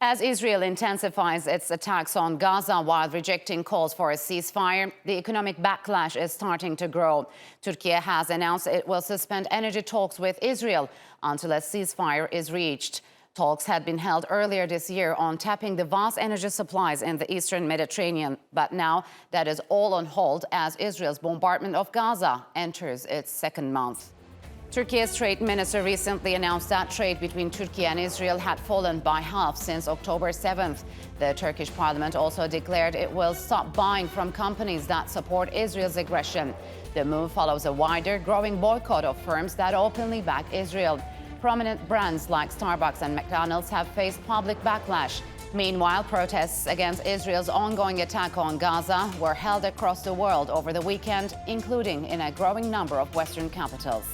As Israel intensifies its attacks on Gaza while rejecting calls for a ceasefire, the economic backlash is starting to grow. Turkey has announced it will suspend energy talks with Israel until a ceasefire is reached. Talks had been held earlier this year on tapping the vast energy supplies in the eastern Mediterranean. But now that is all on hold as Israel's bombardment of Gaza enters its second month. Turkey's trade minister recently announced that trade between Turkey and Israel had fallen by half since October 7th. The Turkish parliament also declared it will stop buying from companies that support Israel's aggression. The move follows a wider, growing boycott of firms that openly back Israel. Prominent brands like Starbucks and McDonalds have faced public backlash. Meanwhile, protests against Israel's ongoing attack on Gaza were held across the world over the weekend, including in a growing number of Western capitals.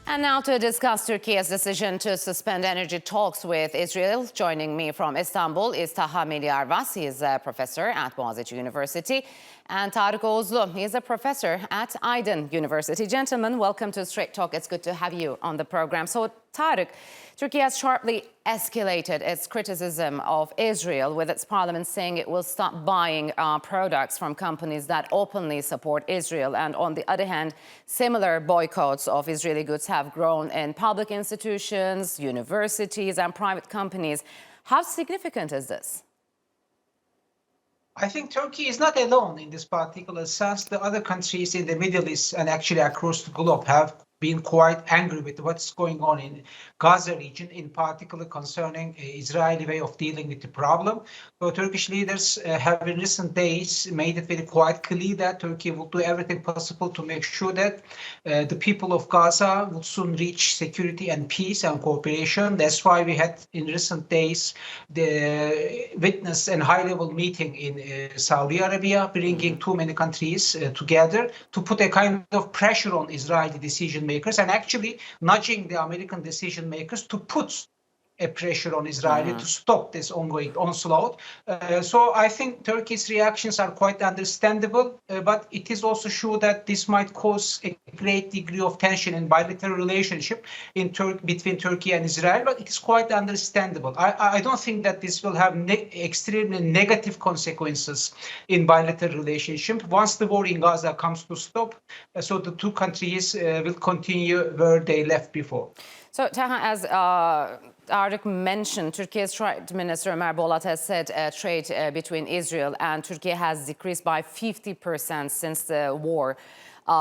And now to discuss Turkey's decision to suspend energy talks with Israel. Joining me from Istanbul is Taha Arvas. He is a professor at Boğaziçi University. And Tarık Oğuzlu, he is a professor at Aydın University. Gentlemen, welcome to Straight Talk. It's good to have you on the program. So, Tarık, Turkey has sharply escalated its criticism of Israel, with its parliament saying it will stop buying products from companies that openly support Israel. And on the other hand, similar boycotts of Israeli goods have grown in public institutions, universities, and private companies. How significant is this? I think Turkey is not alone in this particular sense. The other countries in the Middle East and actually across the globe have been quite angry with what's going on in Gaza region, in particular concerning Israeli way of dealing with the problem. So Turkish leaders have in recent days made it very quite clear that Turkey will do everything possible to make sure that the people of Gaza will soon reach security and peace and cooperation. That's why we had in recent days the witness and high-level meeting in Saudi Arabia, bringing too many countries together to put a kind of pressure on Israeli decision makers and actually nudging the American decision makers to put a pressure on Israel to stop this ongoing onslaught. So I think Turkey's reactions are quite understandable, but it is also sure that this might cause a great degree of tension in bilateral relationship between Turkey and Israel, but it is quite understandable. I don't think that this will have extremely negative consequences in bilateral relationship. Once the war in Gaza comes to stop, so the two countries will continue where they left before. So, Taha, as Tarık mentioned, Turkey's Trade Minister Ömer Bolat has said trade between Israel and Turkey has decreased by 50% since the war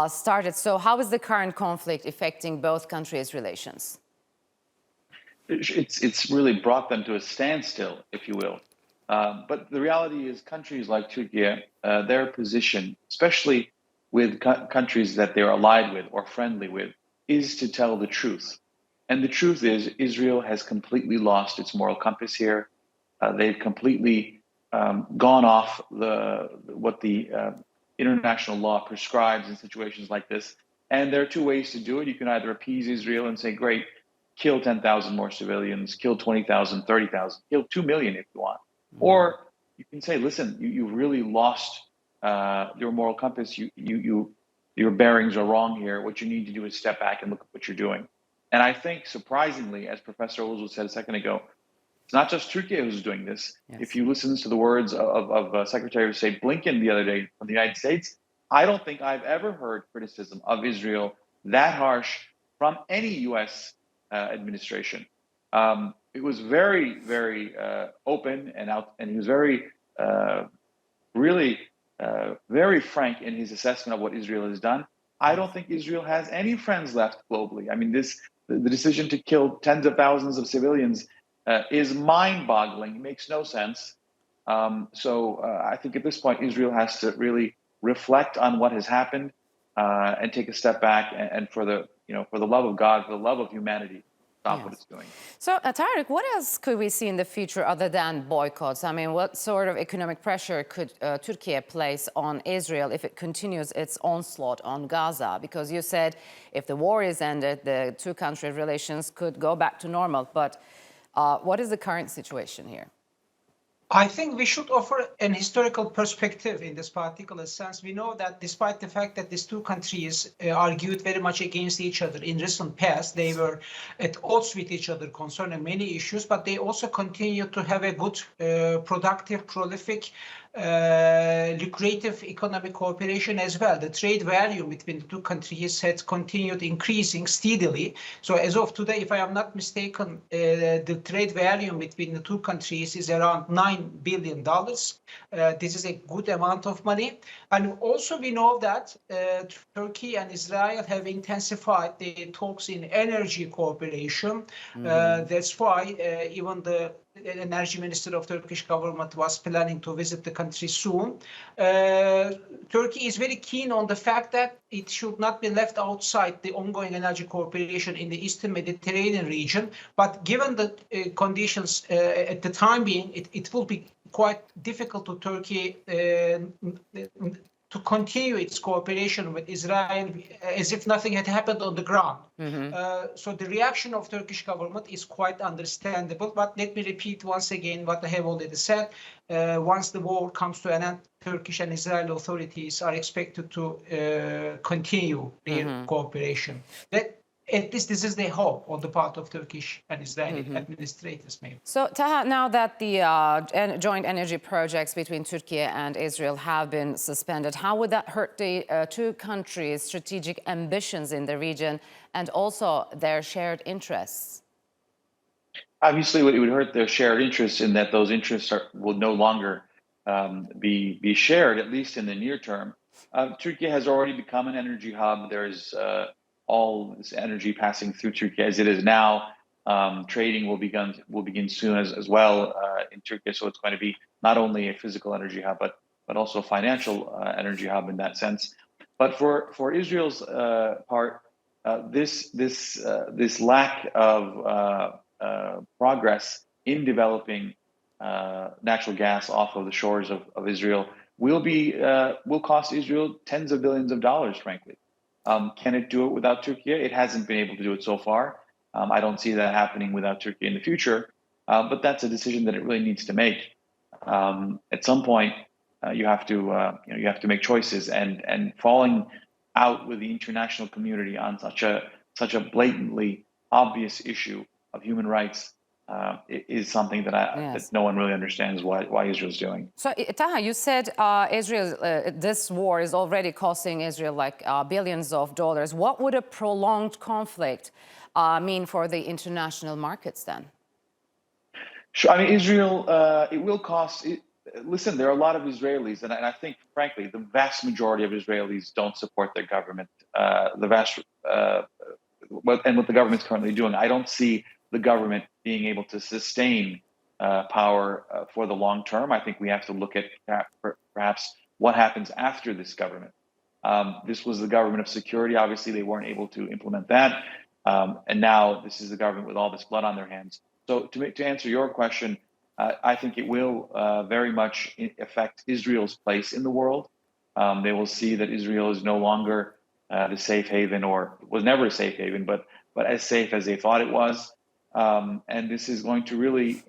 started. So how is the current conflict affecting both countries' relations? It's really brought them to a standstill, if you will. But the reality is countries like Turkey, their position, especially with countries that they're allied with or friendly with, is to tell the truth. And the truth is, Israel has completely lost its moral compass here. They've completely gone off what the international law prescribes in situations like this. And there are two ways to do it. You can either appease Israel and say, great, kill 10,000 more civilians, kill 20,000, 30,000, kill 2 million if you want. Or you can say, listen, you really lost your moral compass. Your bearings are wrong here. What you need to do is step back and look at what you're doing. And I think, surprisingly, as Professor Oğuzlu said a second ago, it's not just Turkey who's doing this. Yes. If you listen to the words of Secretary of State Blinken the other day from the United States, I don't think I've ever heard criticism of Israel that harsh from any U.S. administration. It was very, very open and out, and he was very, very frank in his assessment of what Israel has done. I don't think Israel has any friends left globally. I mean, the decision to kill tens of thousands of civilians is mind-boggling. It makes no sense. So I think at this point, Israel has to really reflect on what has happened and take a step back and for the love of God, for the love of humanity, stop what it's doing. So, Tarık, what else could we see in the future other than boycotts? I mean, what sort of economic pressure could Turkey place on Israel if it continues its onslaught on Gaza? Because you said if the war is ended, the two-country relations could go back to normal. But what is the current situation here? I think we should offer an historical perspective in this particular sense. We know that despite the fact that these two countries argued very much against each other in recent past, they were at odds with each other concerning many issues, but they also continue to have a good, productive, prolific, lucrative economic cooperation as well. The trade value between the two countries has continued increasing steadily. So as of today, if I am not mistaken, the trade value between the two countries is around $9 billion. This is a good amount of money. And also we know that Turkey and Israel have intensified the talks in energy cooperation. That's why even the energy minister of Turkish government was planning to visit the country soon. Turkey is very keen on the fact that it should not be left outside the ongoing energy cooperation in the Eastern Mediterranean region. But given the conditions at the time being, it will be quite difficult to Turkey to continue its cooperation with Israel as if nothing had happened on the ground. So the reaction of Turkish government is quite understandable. But let me repeat once again what I have already said. Once the war comes to an end, Turkish and Israeli authorities are expected to continue their cooperation. At least this is the hope on the part of Turkish and Israeli administrators, maybe. So, Taha, now that the joint energy projects between Turkey and Israel have been suspended, how would that hurt the two countries' strategic ambitions in the region and also their shared interests? Obviously, it would hurt their shared interests in that those interests will no longer be shared, at least in the near term. Turkey has already become an energy hub. There's all this energy passing through Turkey as it is now. Trading will begin soon as well in Turkey. So it's going to be not only a physical energy hub, but also a financial energy hub in that sense. But for Israel's part, this lack of progress in developing natural gas off of the shores of Israel will cost Israel tens of billions of dollars, frankly. Can it do it without Turkey? It hasn't been able to do it so far. I don't see that happening without Turkey in the future, but that's a decision that it really needs to make. At some point, you have to make choices, and falling out with the international community on such a blatantly obvious issue of human rights is something that that no one really understands why Israel's doing. So, Taha, you said this war is already costing Israel like billions of dollars. What would a prolonged conflict mean for the international markets then? Sure. I mean, Israel, it will cost. Listen, there are a lot of Israelis, and I think, frankly, the vast majority of Israelis don't support their government. What the government's currently doing, I don't see the government being able to sustain power for the long term. I think we have to look at perhaps what happens after this government. This was the government of security. Obviously, they weren't able to implement that. And now this is the government with all this blood on their hands. So to answer your question, I think it will very much affect Israel's place in the world. They will see that Israel is no longer the safe haven, or was never a safe haven, but as safe as they thought it was. And this is going to really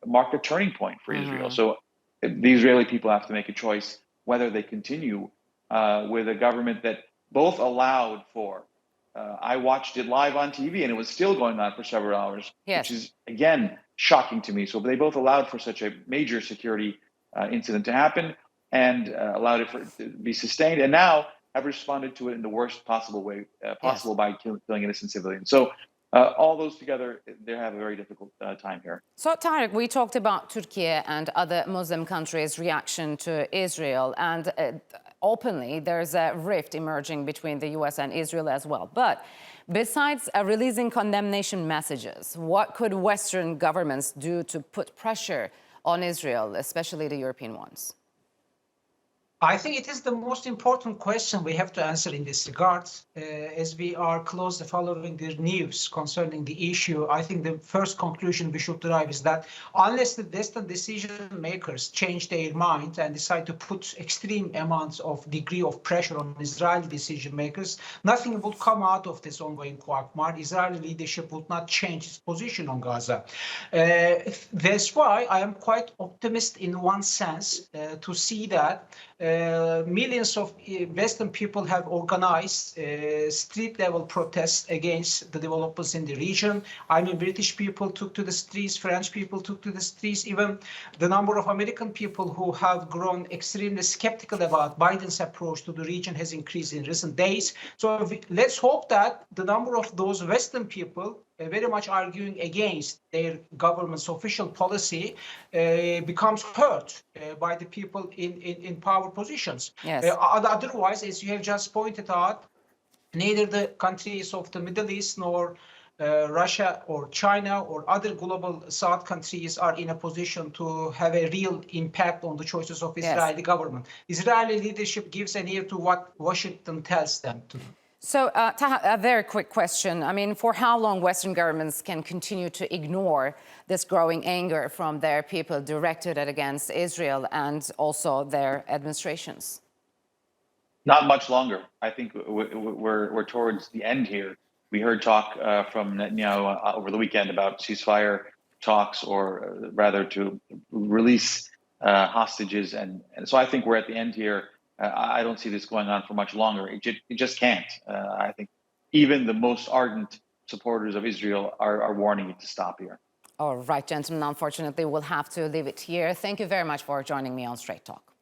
mark a turning point for Israel. So the Israeli people have to make a choice whether they continue with a government that both allowed for. I watched it live on TV, and it was still going on for several hours, which is, again, shocking to me. So they both allowed for such a major security incident to happen and allowed it to be sustained, and now have responded to it in the worst possible way possible by killing innocent civilians. So all those together, they have a very difficult time here. So, Tarek, we talked about Turkey and other Muslim countries' reaction to Israel, and openly there's a rift emerging between the U.S. and Israel as well. But besides releasing condemnation messages, what could Western governments do to put pressure on Israel, especially the European ones? I think it is the most important question we have to answer in this regard. As we are closely following the news concerning the issue, I think the first conclusion we should derive is that unless the Western decision makers change their mind and decide to put extreme amounts of degree of pressure on Israeli decision makers, nothing will come out of this ongoing quagmire. Israeli leadership would not change its position on Gaza. That's why I am quite optimistic in one sense to see that millions of Western people have organized street-level protests against the developments in the region. I mean, British people took to the streets, French people took to the streets. Even the number of American people who have grown extremely skeptical about Biden's approach to the region has increased in recent days. So let's hope that the number of those Western people very much arguing against their government's official policy becomes heard by the people in power positions. Yes. Otherwise, as you have just pointed out, neither the countries of the Middle East nor Russia or China or other global South countries are in a position to have a real impact on the choices of Israeli government. Israeli leadership gives an ear to what Washington tells them to do. So, Taha, a very quick question. I mean, for how long Western governments can continue to ignore this growing anger from their people directed against Israel and also their administrations? Not much longer. I think we're towards the end here. We heard talk from Netanyahu over the weekend about ceasefire talks, or rather to release hostages. And so I think we're at the end here. I don't see this going on for much longer. It just can't. I think even the most ardent supporters of Israel are warning it to stop here. All right, gentlemen, unfortunately, we'll have to leave it here. Thank you very much for joining me on Straight Talk.